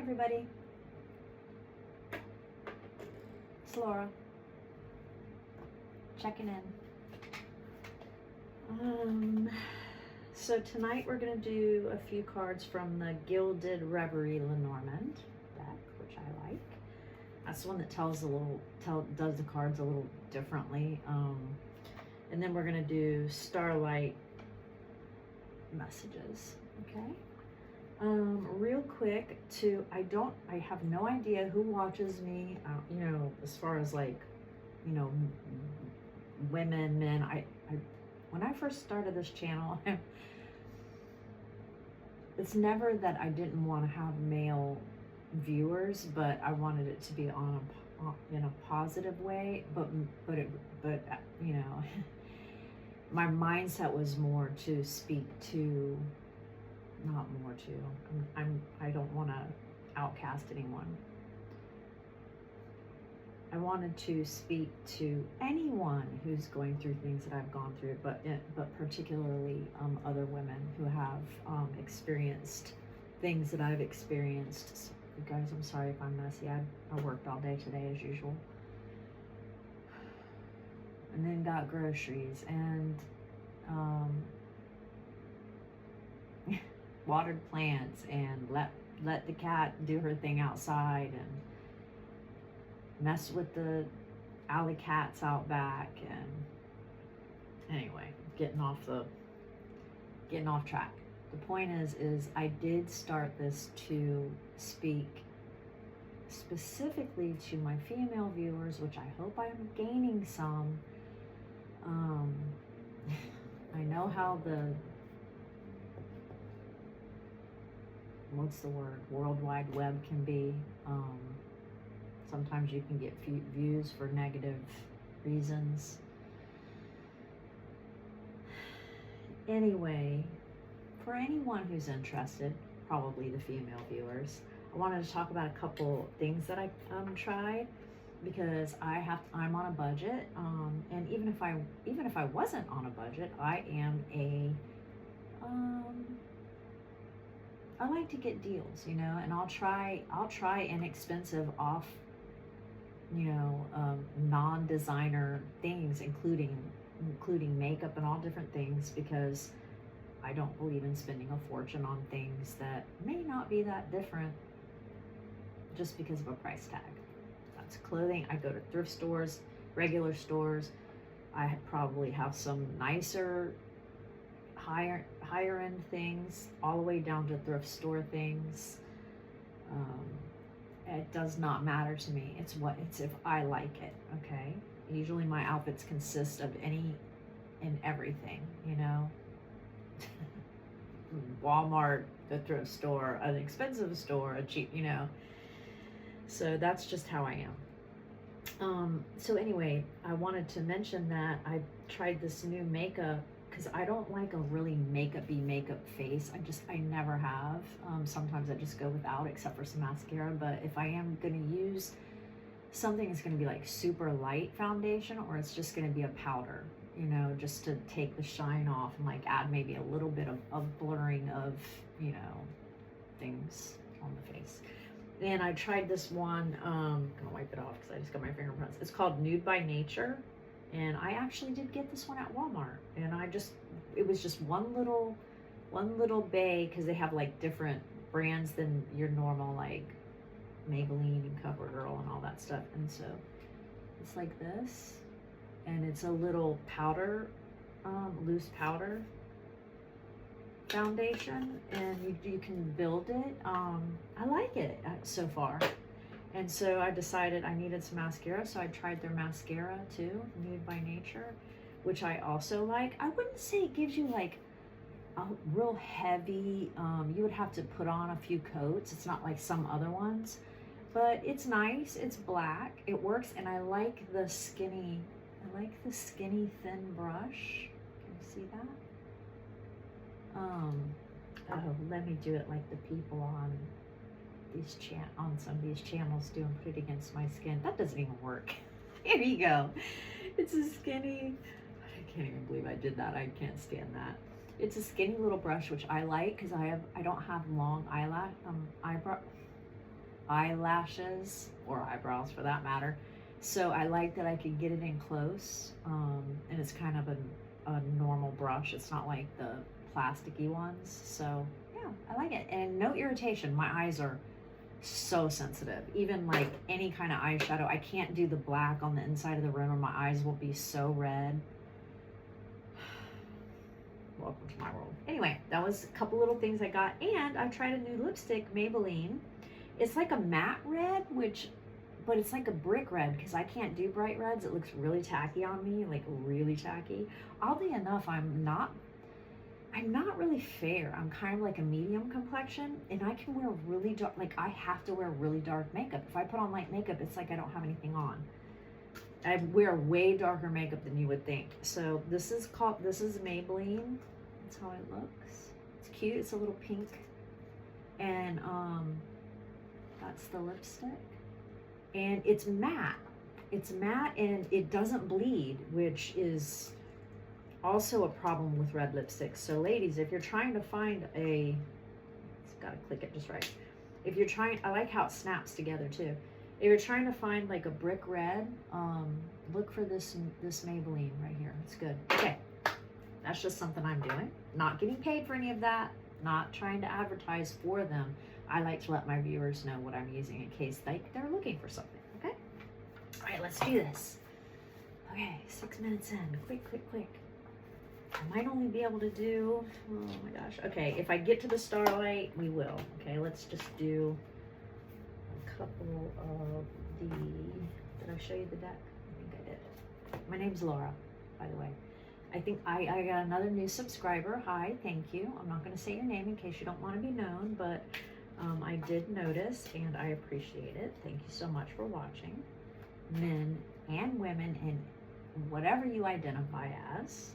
everybody. It's Laura. Checking in. So tonight we're going to do a few cards from the Gilded Reverie Lenormand deck, which I like. That's the one that does the cards a little differently. And then we're going to do Starlight messages. Okay. Real quick, I have no idea who watches me, as far as like, women, men. When I first started this channel, it's never that I didn't want to have male viewers, but I wanted it to be in a positive way, but my mindset was more to speak to, not more to, I don't want to outcast anyone. I wanted to speak to anyone who's going through things that I've gone through, but particularly other women who have experienced things that I've experienced. So, you guys, I'm sorry if I'm messy. I worked all day today as usual. And then got groceries and watered plants and let the cat do her thing outside and mess with the alley cats out back. And anyway, getting off track. The point is I did start this to speak specifically to my female viewers, which I hope I'm gaining some. I know how World Wide Web can be. Sometimes you can get views for negative reasons. Anyway, for anyone who's interested, probably the female viewers, I wanted to talk about a couple things that I tried, because I'm on a budget, and even if I wasn't on a budget, I like to get deals, and I'll try inexpensive off, non-designer things, including makeup and all different things, because I don't believe in spending a fortune on things that may not be that different just because of a price tag. That's clothing. I go to thrift stores, regular stores. I probably have some nicer, higher end things, all the way down to thrift store things. It does not matter to me. It's if I like it, okay? Usually my outfits consist of any and everything, Walmart, the thrift store, an expensive store, a cheap, So that's just how I am. So anyway, I wanted to mention that I tried this new makeup, because I don't like a really makeup face. I never have. Sometimes I just go without, except for some mascara. But if I am going to use something, it's going to be like super light foundation, or it's just going to be a powder, just to take the shine off and like add maybe a little bit of blurring of, things on the face. And I tried this one, I'm gonna wipe it off because I just got my fingerprints. It's called Nude by Nature. And I actually did get this one at Walmart. And it was just one little bay, because they have like different brands than your normal, like Maybelline and CoverGirl and all that stuff. And so it's like this, and it's a little powder, loose powder foundation, and you can build it. I like it so far. And so I decided I needed some mascara, so I tried their mascara too, Nude by Nature, which I also like. I wouldn't say it gives you like a real heavy, you would have to put on a few coats. It's not like some other ones, but it's nice. It's black, it works, and I like the skinny thin brush. Can you see that? Oh, let me do it like the people on some of these channels do, and put it against my skin. That doesn't even work. Here you go. It's a skinny, I can't even believe I did that. I can't stand that. It's a skinny little brush, which I like because I don't have long eyebrow. eyelashes, or eyebrows for that matter. So I like that I could get it in close, and it's kind of a normal brush. It's not like the plasticky ones. So yeah, I like it. And no irritation. My eyes are so sensitive. Even like any kind of eyeshadow, I can't do the black on the inside of the rim or my eyes will be so red. Welcome to my world. Anyway, that was a couple little things I got. And I tried a new lipstick, Maybelline. It's like a matte red, but it's like a brick red because I can't do bright reds. It looks really tacky on me, like really tacky. Oddly enough, I'm not really fair. I'm kind of like a medium complexion, and I can wear really dark, like I have to wear really dark makeup. If I put on light makeup, it's like I don't have anything on. I wear way darker makeup than you would think. So this is Maybelline. That's how it looks. It's cute. It's a little pink. And that's the lipstick. And it's matte. It's matte and it doesn't bleed, which is also a problem with red lipsticks. So ladies, if you're trying to find it's gotta click it just right. If you're trying, I like how it snaps together too. If you're trying to find like a brick red, look for this Maybelline right here. It's good. Okay, that's just something I'm doing. Not getting paid for any of that. Not trying to advertise for them. I like to let my viewers know what I'm using in case they're looking for something. Okay. All right, let's do this. Okay, 6 minutes in. Quick. I might only be able to do, oh my gosh. Okay, if I get to the starlight, we will. Okay, let's just do a couple of did I show you the deck? I think I did. My name's Laura, by the way. I think I got another new subscriber. Hi, thank you. I'm not going to say your name in case you don't want to be known, but I did notice and I appreciate it. Thank you so much for watching. Men and women and whatever you identify as.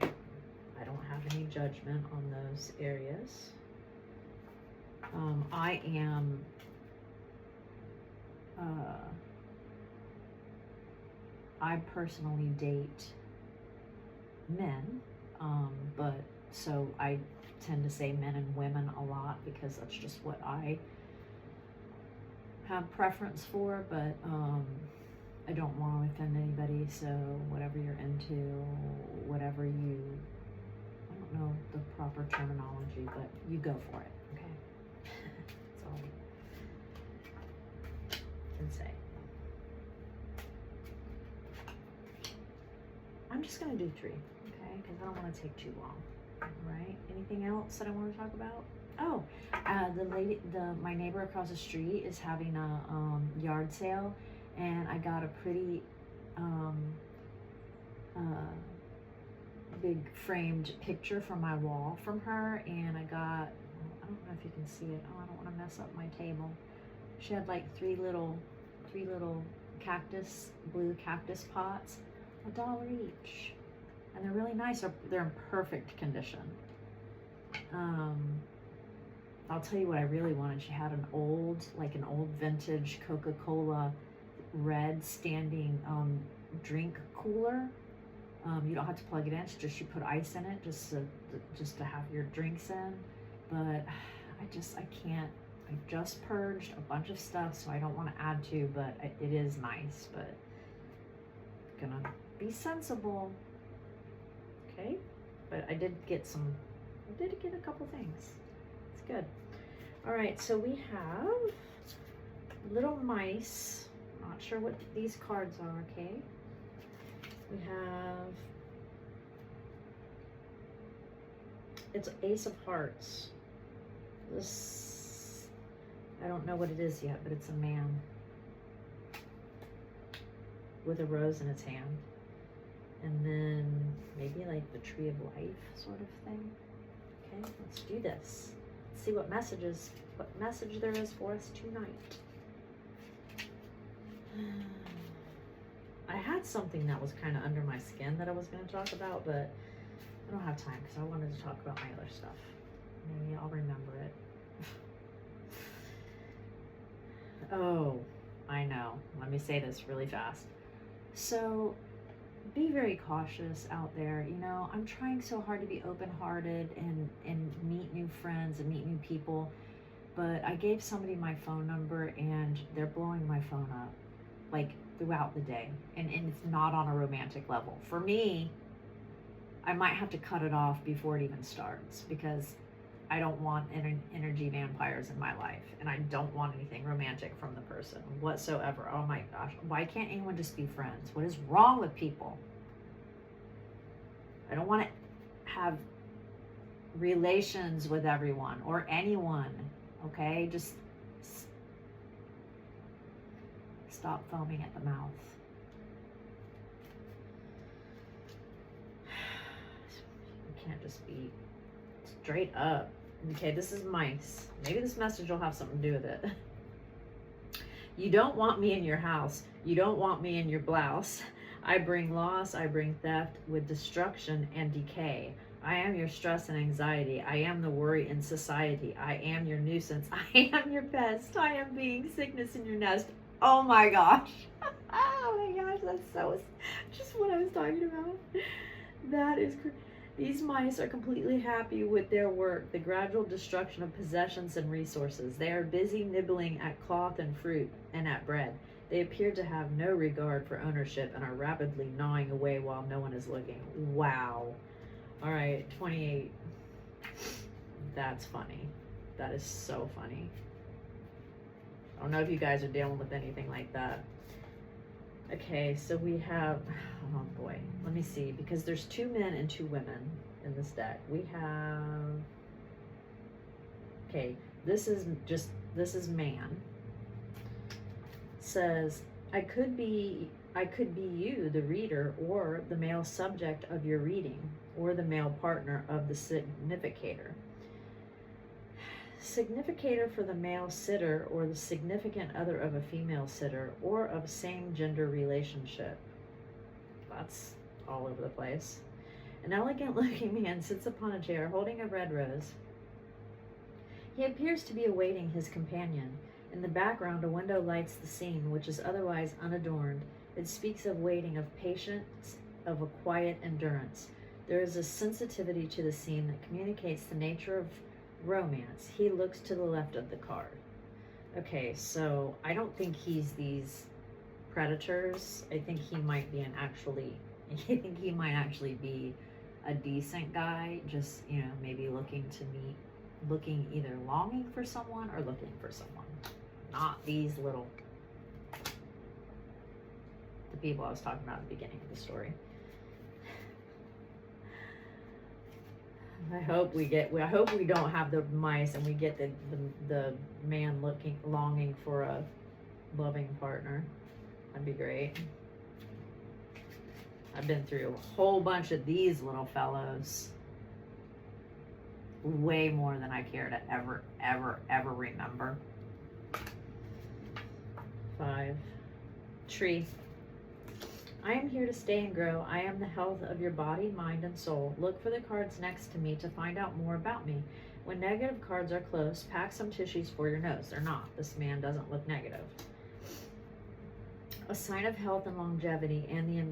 I don't have any judgment on those areas. I personally date men, but so I tend to say men and women a lot because that's just what I have preference for, but I don't want to offend anybody, so whatever you're into, whatever you, I don't know the proper terminology, but you go for it, okay? That's all I can say. I'm just going to do 3, okay? Because I don't want to take too long, all right? Anything else that I want to talk about? Oh, my neighbor across the street is having a yard sale, and I got a pretty big framed picture from my wall from her, and I got, I don't know if you can see it. Oh, I don't want to mess up my table. She had like three little blue cactus pots, $1 each, and they're really nice. They're in perfect condition. I'll tell you what I really wanted. She had an old vintage Coca-Cola red standing drink cooler. You don't have to plug it in. It's just you put ice in it just to have your drinks in. But I can't. I just purged a bunch of stuff, so I don't want to add to. But it is nice. But gonna be sensible. Okay. But I did get a couple things. It's good. All right. So we have little mice. Not sure what these cards are, okay? We have, it's Ace of Hearts. This, I don't know what it is yet, but it's a man with a rose in its hand. And then maybe like the Tree of Life sort of thing. Okay, let's do this. Let's see what message there is for us tonight. I had something that was kind of under my skin that I was going to talk about, but I don't have time because I wanted to talk about my other stuff. Maybe I'll remember it. Oh, I know. Let me say this really fast. So, be very cautious out there. You know, I'm trying so hard to be open-hearted and meet new friends and meet new people, but I gave somebody my phone number and they're blowing my phone up like throughout the day, and it's not on a romantic level. For me, I might have to cut it off before it even starts because I don't want energy vampires in my life, and I don't want anything romantic from the person whatsoever. Oh my gosh, why can't anyone just be friends? What is wrong with people? I don't want to have relations with everyone or anyone, okay? Just stop foaming at the mouth. You can't just be straight up. Okay, this is mice. Maybe this message will have something to do with it. You don't want me in your house. You don't want me in your blouse. I bring loss, I bring theft with destruction and decay. I am your stress and anxiety. I am the worry in society. I am your nuisance. I am your pest. I am being sickness in your nest. Oh my gosh. Oh my gosh, that's so just what I was talking about. That is crazy. These mice are completely happy with their work, the gradual destruction of possessions and resources. They are busy nibbling at cloth and fruit and at bread. They appear to have no regard for ownership and are rapidly gnawing away while no one is looking. Wow. All right, 28. That's funny. That is so funny. I don't know if you guys are dealing with anything like that. Okay, so we have, oh boy, let me see, because there's 2 men and 2 women in this deck. We have, okay, this is man. Says, I could be you, the reader, or the male subject of your reading, or the male partner of the significator. Significator for the male sitter, or the significant other of a female sitter, or of same gender relationship. That's all over the place. An elegant looking man sits upon a chair holding a red rose. He appears to be awaiting his companion. In the background, a window lights the scene, which is otherwise unadorned. It speaks of waiting, of patience, of a quiet endurance. There is a sensitivity to the scene that communicates the nature of romance. He looks to the left of the card. Okay, so I don't think he's these predators. I think he might be I think he might actually be a decent guy, just, you know, maybe looking either longing for someone or looking for someone. Not these little, the people I was talking about at the beginning of the story. I hope we don't have the mice and we get the man longing for a loving partner. That'd be great. I've been through a whole bunch of these little fellows. Way more than I care to ever remember. 5. Tree. I am here to stay and grow. I am the health of your body, mind, and soul. Look for the cards next to me to find out more about me. When negative cards are close, pack some tissues for your nose. They're not. This man doesn't look negative. A sign of health and longevity, and the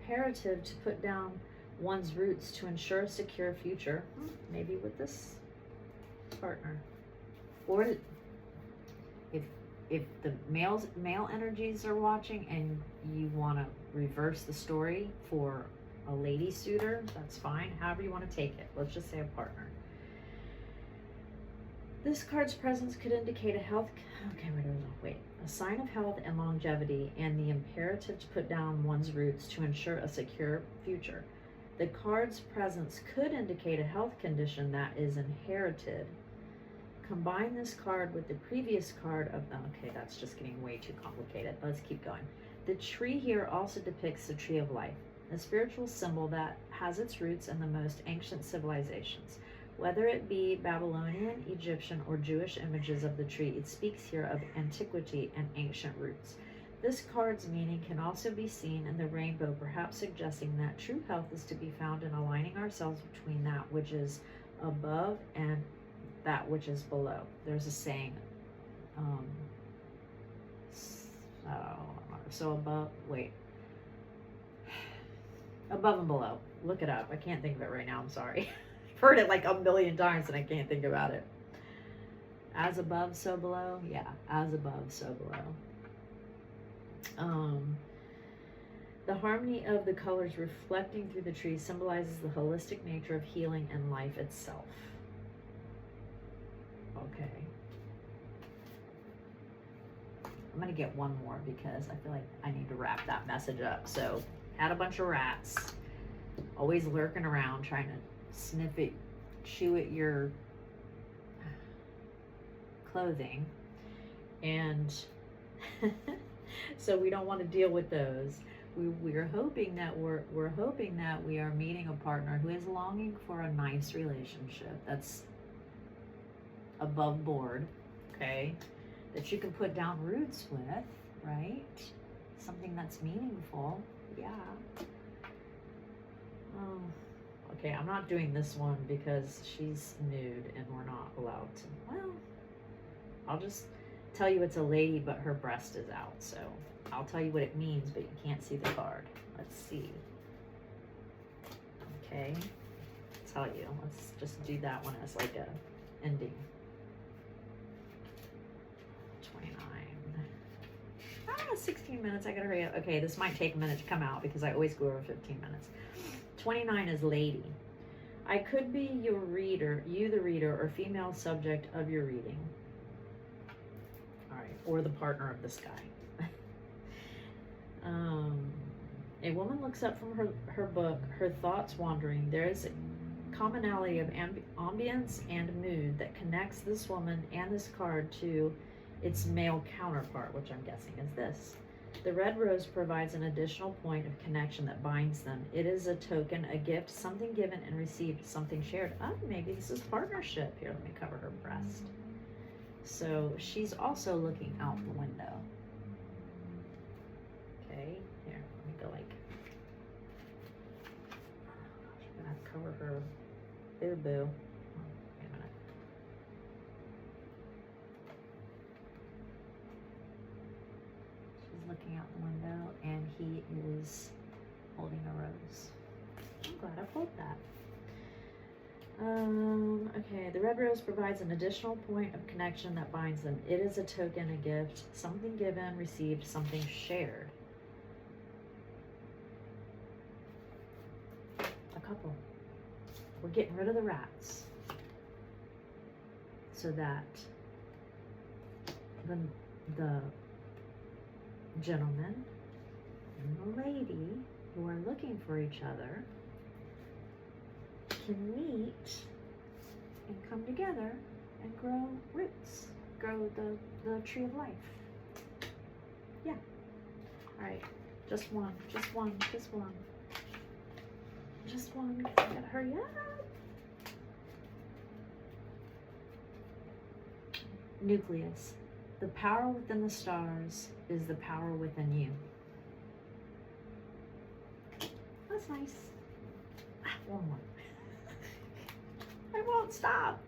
imperative to put down one's roots to ensure a secure future. Maybe with this partner. Or if the male energies are watching and you want to reverse the story for a lady suitor, that's fine. However you want to take it. Let's just say a partner. This card's presence could indicate a health. Okay, wait. A sign of health and longevity, and the imperative to put down one's roots to ensure a secure future. The card's presence could indicate a health condition that is inherited. Combine this card with the previous card of the, okay, that's just getting way too complicated. Let's keep going. The tree here also depicts the tree of life, a spiritual symbol that has its roots in the most ancient civilizations. Whether it be Babylonian, Egyptian, or Jewish images of the tree, it speaks here of antiquity and ancient roots. This card's meaning can also be seen in the rainbow, perhaps suggesting that true health is to be found in aligning ourselves between that which is above and that which is below. There's a saying, so above, wait. Above and below. Look it up. I can't think of it right now. I'm sorry. I've heard it like a million times and I can't think about it. As above, so below. Yeah, as above, so below. The harmony of the colors reflecting through the trees symbolizes the holistic nature of healing and life itself. Okay. I'm going to get one more because I feel like I need to wrap that message up. So, had a bunch of rats, always lurking around, trying to sniff it, chew at your clothing. And so we don't want to deal with those. We're hoping that we're hoping that we are meeting a partner who is longing for a nice relationship that's above board, okay, that you can put down roots with, right? Something that's meaningful. Yeah. Oh, okay, I'm not doing this one because she's nude and we're not allowed to. Well, I'll just tell you it's a lady, but her breast is out, so I'll tell you what it means, but you can't see the card. Let's see. Okay, tell you. Let's just do that one as like a ending. 29. 16 minutes. I gotta hurry up. Okay, this might take a minute to come out because I always go over 15 minutes. 29 is lady. I could be your reader, you the reader, or female subject of your reading. All right, or the partner of this guy. A woman looks up from her book, her thoughts wandering. There is a commonality of ambience and mood that connects this woman and this card to its male counterpart, which I'm guessing is this. The red rose provides an additional point of connection that binds them. It is a token, a gift, something given and received, something shared. Oh, maybe this is partnership. Here, let me cover her breast. So she's also looking out the window. Okay, here, let me go like, I'm gonna have to cover her boo-boo. Oh, wait a minute. She's looking out the window and he is holding a rose. I'm glad I pulled that. Okay, the red rose provides an additional point of connection that binds them. It is a token, a gift, something given, received, something shared. A couple. We're getting rid of the rats so that the gentleman and the lady who are looking for each other can meet and come together and grow roots, grow the tree of life. Yeah. All right. Just one. Just one. Just one. Just one. I gotta hurry up. Nucleus. The power within the stars is the power within you. That's nice. One more. I won't stop.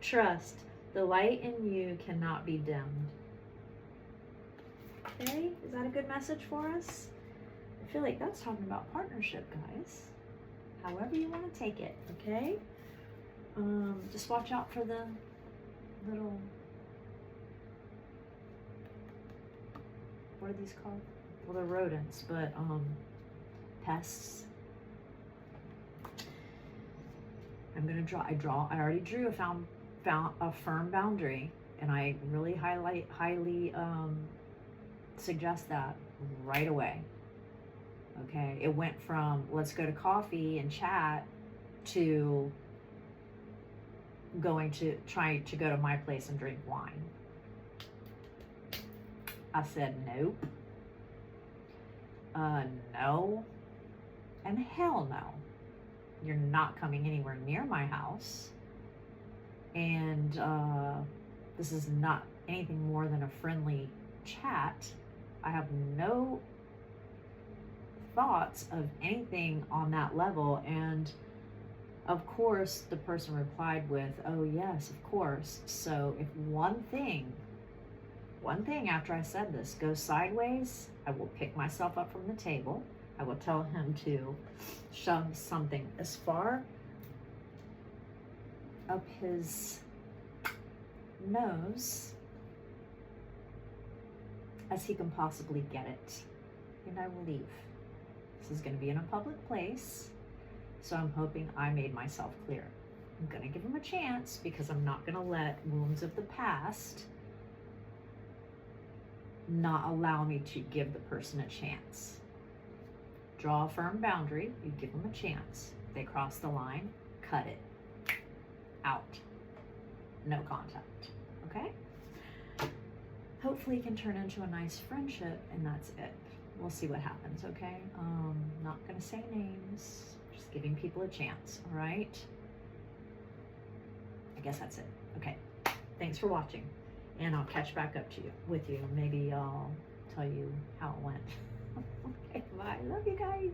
Trust. The light in you cannot be dimmed. Okay, is that a good message for us? I feel like that's talking about partnership, guys. However you want to take it, okay? Just watch out for the little, what are these called? Well, they're rodents, but pests. I'm gonna draw. I already drew a firm boundary, and I really highly suggest that right away. Okay, it went from let's go to coffee and chat to trying to go to my place and drink wine. I said nope. No, and hell no. You're not coming anywhere near my house. And this is not anything more than a friendly chat. I have no thoughts of anything on that level. And of course, the person replied with, oh yes, of course. So if one thing after I said this goes sideways, I will pick myself up from the table. I will tell him to shove something as far up his nose as he can possibly get it. And I will leave. This is going to be in a public place, so I'm hoping I made myself clear. I'm going to give him a chance because I'm not going to let wounds of the past not allow me to give the person a chance. Draw a firm boundary, you give them a chance. They cross the line, cut it. Out. No contact. Okay? Hopefully it can turn into a nice friendship, and that's it. We'll see what happens, okay? Not gonna say names, just giving people a chance, all right? I guess that's it. Okay, thanks for watching, and I'll catch back up to you with you. Maybe I'll tell you how it went. Okay, bye. Love you guys.